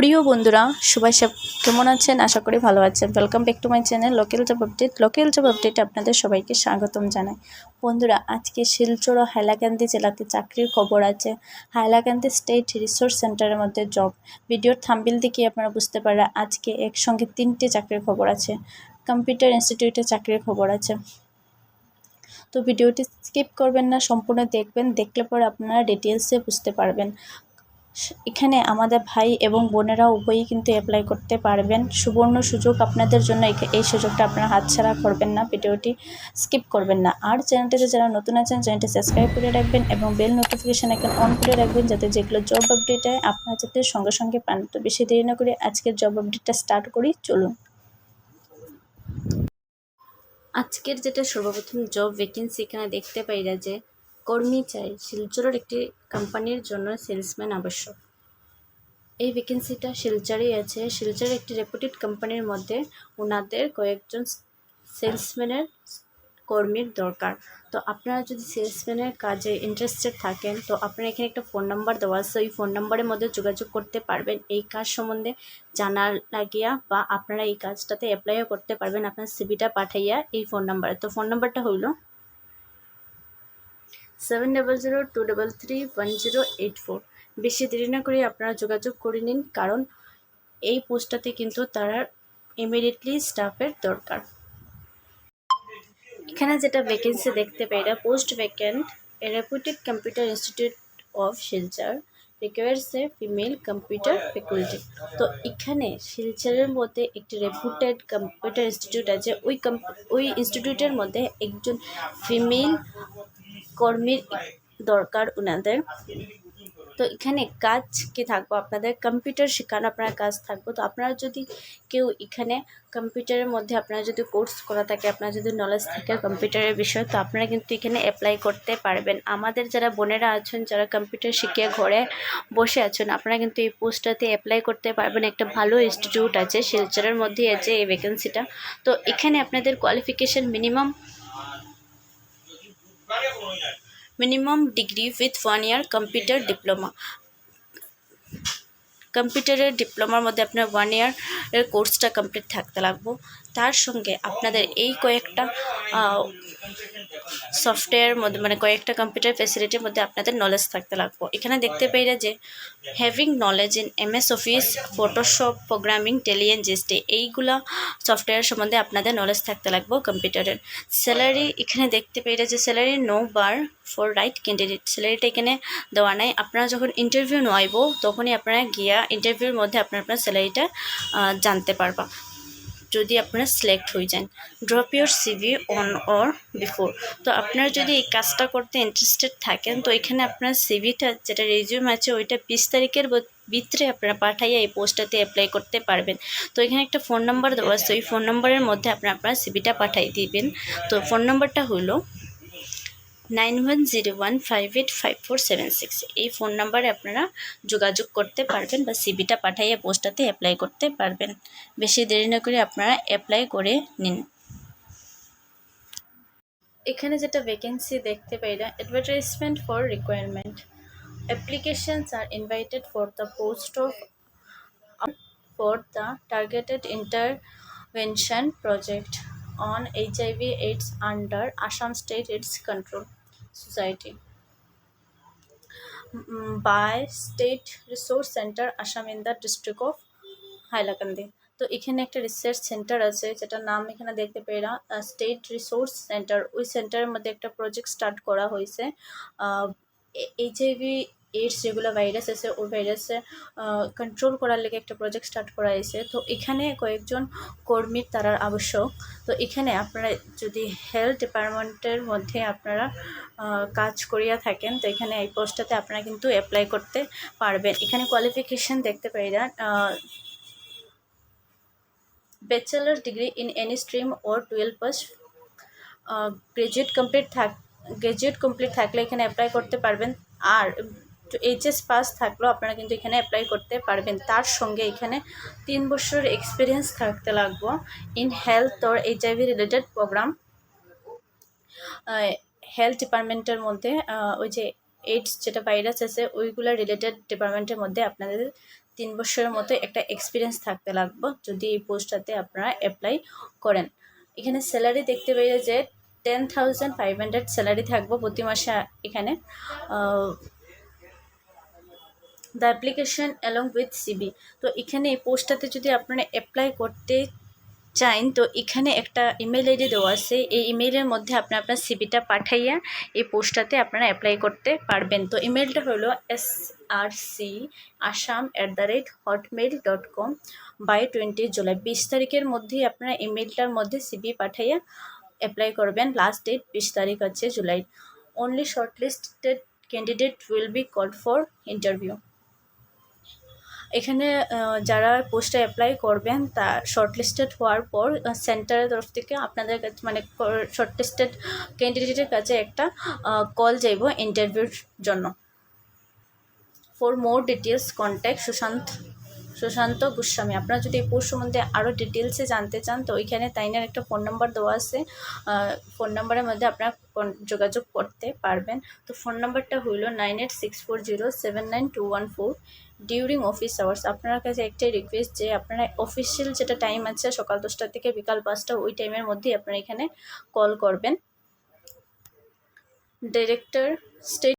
প্রিয় বন্ধুরা, সবাই কেমন আছেন? আশা করি ভালো আছেন। Welcome back to my channel local job update. Local job আপডেটে আপনাদের সবাইকে স্বাগতম জানাই। বন্ধুরা, আজকে শিলচর ও হাইলাকান্দি জেলাতে চাকরির খবর আছে। হাইলাকান্দি স্টেট রিসোর্স সেন্টারের মধ্যে জব। ভিডিওর থাম্বনেল দেখে আপনারা বুঝতে পারেন আজকে একসঙ্গে 3টে চাকরির খবর আছে। কম্পিউটার ইনস্টিটিউটে চাকরির খবর আছে। তো ভিডিওটি স্কিপ করবেন না, সম্পূর্ণ দেখবেন। দেখলে পরে আপনারা ডিটেলসে বুঝতে পারবেন। এখানে আমাদের ভাই এবং বোনেরা উভয়ই কিন্তু অ্যাপ্লাই করতে পারবেন। সুবর্ণ সুযোগ আপনাদের জন্য। এই সুযোগটা আপনারা হাতছাড়া করবেন না, ভিডিওটি স্কিপ করবেন না। আর চ্যানেলটিতে যারা নতুন আছেন চ্যানেলটি সাবস্ক্রাইব করে রাখবেন এবং বেল নোটিফিকেশন আইকন অন করে রাখবেন, যাতে যেগুলো জব আপডেট হয় আপনারা যাতে সঙ্গে সঙ্গে পান। তো বেশি দেরি না করে আজকের জব আপডেটটা স্টার্ট করি, চলুন। আজকের যেটা সর্বপ্রথম জব ভ্যাকেন্সি এখানে দেখতে পাইরা যে কর্মী চাই। শিলচরের একটি কোম্পানির জন্য সেলসম্যান আবশ্যক। এই ভ্যাকেন্সিটা শিলচরেই আছে। শিলচরের একটি রেপুটেড কোম্পানির মধ্যে ওনাদের কয়েকজন সেলসম্যানের কর্মীর দরকার। তো আপনারা যদি সেলসম্যানের কাজে ইন্টারেস্টেড থাকেন তো আপনারা এখানে একটা ফোন নাম্বার দেওয়া আছে, ওই ফোন নাম্বারের মধ্যে যোগাযোগ করতে পারবেন এই কাজ সম্বন্ধে জানার লাগিয়া, বা আপনারা এই কাজটাতে অ্যাপ্লাইও করতে পারবেন আপনার সিভিটা পাঠাইয়া এই ফোন নাম্বারে। তো ফোন নাম্বারটা হইল 7002331084। বেশি দেরি না করে আপনারা যোগাযোগ করে নিন, কারণ এই পোস্টটাতে কিন্তু তারা ইমিডিয়েটলি স্টাফের দরকার। এখানে যেটা ভ্যাকেন্সি দেখতে পাই, এটা post vacant. A রেপুটেড computer institute of Silchar requires a female computer faculty. তো এখানে শিলচরের মধ্যে একটি রেপুটেড কম্পিউটার ইনস্টিটিউট আছে। ওই ইনস্টিটিউটের মধ্যে একজন ফিমেল কর্মীর দরকার ওনাদের। তো এখানে কাজ কি থাকবো, আপনাদের কম্পিউটার শেখানো আপনার কাজ থাকবো। তো আপনারা যদি কেউ এখানে কম্পিউটারের মধ্যে আপনারা যদি কোর্স করা থাকে, আপনার যদি নলেজ থাকে কম্পিউটারের বিষয়, তো আপনারা কিন্তু এখানে অ্যাপ্লাই করতে পারবেন। আমাদের যারা বোনেরা আছেন, যারা কম্পিউটার শিখে ঘরে বসে আছেন, আপনারা কিন্তু এই পোস্টটাতে অ্যাপ্লাই করতে পারবেন। একটা ভালো ইনস্টিটিউট আছে, শিলচরের মধ্যেই আছে এই ভ্যাকেন্সিটা। তো এখানে আপনাদের qualification minimum degree with 1 year computer diploma. কম্পিউটারের ডিপ্লোমার মধ্যে আপনার 1 year কোর্সটা কমপ্লিট থাকতে লাগবো। তার সঙ্গে আপনাদের এই কয়েকটা সফটওয়্যার মধ্যে, মানে কয়েকটা কম্পিউটার ফ্যাসিলিটির মধ্যে আপনাদের নলেজ থাকতে লাগবো। এখানে দেখতে পাইরা যে having knowledge in MS office, Photoshop, programming, Tally and GST, এইগুলা সফটওয়্যার সম্বন্ধে আপনাদের নলেজ থাকতে লাগবো কম্পিউটারের। স্যালারি এখানে দেখতে পাইরা যে salary no bar for right candidate. স্যালারিটা এখানে দেওয়া নাই। আপনারা যখন ইন্টারভিউ নেব তখনই আপনারা গিয়া ইন্টারভিউর মধ্যে আপনার স্যালারিটা জানতে পারবা, যদি আপনারা সিলেক্ট হয়ে যান। Drop your CV on or before. তো আপনারা যদি এই কাজটা করতে ইন্টারেস্টেড থাকেন তো এখানে আপনার সিভিটা যেটা রেজিউম আছে ওইটা 20 তারিখের ভিতরে আপনারা পাঠাইয়া এই পোস্টটাতে অ্যাপ্লাই করতে পারবেন। তো এখানে একটা ফোন নাম্বার দেওয়া আছে, ওই ফোন নাম্বারের মধ্যে আপনার সিভিটা পাঠাই দিবেন। তো ফোন নাম্বারটা হলো 9101585476। এই ফোন নাম্বারে আপনারা যোগাযোগ করতে পারবেন বা সিভিটা পাঠাইয়া পোস্টটাতে অ্যাপ্লাই করতে পারবেন। বেশি দেরি না করে আপনারা অ্যাপ্লাই করে নিন। এখানে যেটা ভ্যাকেন্সি দেখতে পাই না, advertisement for requirement. Applications are invited for the post of for the targeted intervention project on HIV/AIDS under Assam State AIDS Control Society by State Resource Center Assam in the district of Hailakandi। তো এখানে একটা research centre আছে, যেটার নাম এখানে দেখতে পাই না, স্টেট রিসোর্স সেন্টার। ওই সেন্টারের মধ্যে একটা প্রজেক্ট স্টার্ট করা হয়েছে। HIV/AIDS যেগুলো ভাইরাস আছে ওই ভাইরাসে কন্ট্রোল করার লেগে একটা প্রজেক্ট স্টার্ট করা হয়েছে। তো এখানে কয়েকজন কর্মীর তারার আবশ্যক। তো এখানে আপনারা যদি হেলথ ডিপার্টমেন্টের মধ্যে আপনারা কাজ করিয়া থাকেন তো এখানে এই পোস্টটাতে আপনারা কিন্তু অ্যাপ্লাই করতে পারবেন। এখানে কোয়ালিফিকেশান দেখতে পাই না, bachelor degree in any stream or 12 pass. Graduate complete থাকলে এখানে অ্যাপ্লাই করতে পারবেন। আর HS পাস থাকলেও আপনারা কিন্তু এখানে অ্যাপ্লাই করতে পারবেন। তার সঙ্গে এখানে 3 বছর এক্সপিরিয়েন্স থাকতে লাগবো in health or HIV related program. Health ডিপার্টমেন্টের মধ্যে ওই যে এইডস যেটা ভাইরাস আছে ওইগুলো রিলেটেড ডিপার্টমেন্টের মধ্যে আপনাদের 3 বছরের মতো একটা এক্সপিরিয়েন্স থাকতে লাগবে যদি এই পোস্টটাতে আপনারা অ্যাপ্লাই করেন। এখানে স্যালারি দেখতে পেয়ে যে 10,500 স্যালারি থাকবে প্রতি মাসে এখানে। The application along with CV. তো এখানে এই পোস্টটাতে যদি আপনারা অ্যাপ্লাই করতে চান তো এখানে একটা ইমেল আইডি দেওয়া আছে, এই ইমেইলের মধ্যে আপনার সিবিটা পাঠাইয়া এই পোস্টটাতে আপনারা অ্যাপ্লাই করতে পারবেন। তো ইমেলটা হলো srcasam@hotmail.com বাই 20 জুলাই। 20 তারিখের মধ্যেই আপনারা ইমেলটার মধ্যে সিবি পাঠাইয়া অ্যাপ্লাই করবেন। লাস্ট ডেট 20 তারিখ হচ্ছে July. Only shortlisted candidate will be called for interview. এখানে যারা পোস্টে অ্যাপ্লাই করবেন তা শর্টলিস্টেড হওয়ার পর সেন্টারের তরফ থেকে আপনাদের কাছে মানে শর্টলিস্টেড ক্যান্ডিডেটের কাছে একটা কল যাইব ইন্টারভিউর জন্য। For more details contact Sushanta Goswami. আপনারা যদি এই পোস্ট সম্বন্ধে আরও ডিটেলসে জানতে চান তো ওইখানে তাইনার একটা ফোন নাম্বার দেওয়া আছে, ফোন নাম্বারের মধ্যে আপনারা যোগাযোগ করতে পারবেন। তো ফোন নাম্বারটা হইল 9864079214 ডিউরিং অফিস আওয়ার্স। আপনার কাছে একটাই রিকোয়েস্ট যে আপনারা অফিসিয়াল যেটা টাইম আছে সকাল 10টা থেকে বিকাল 5টা ওই টাইমের মধ্যেই আপনারা এখানে কল করবেন। Director state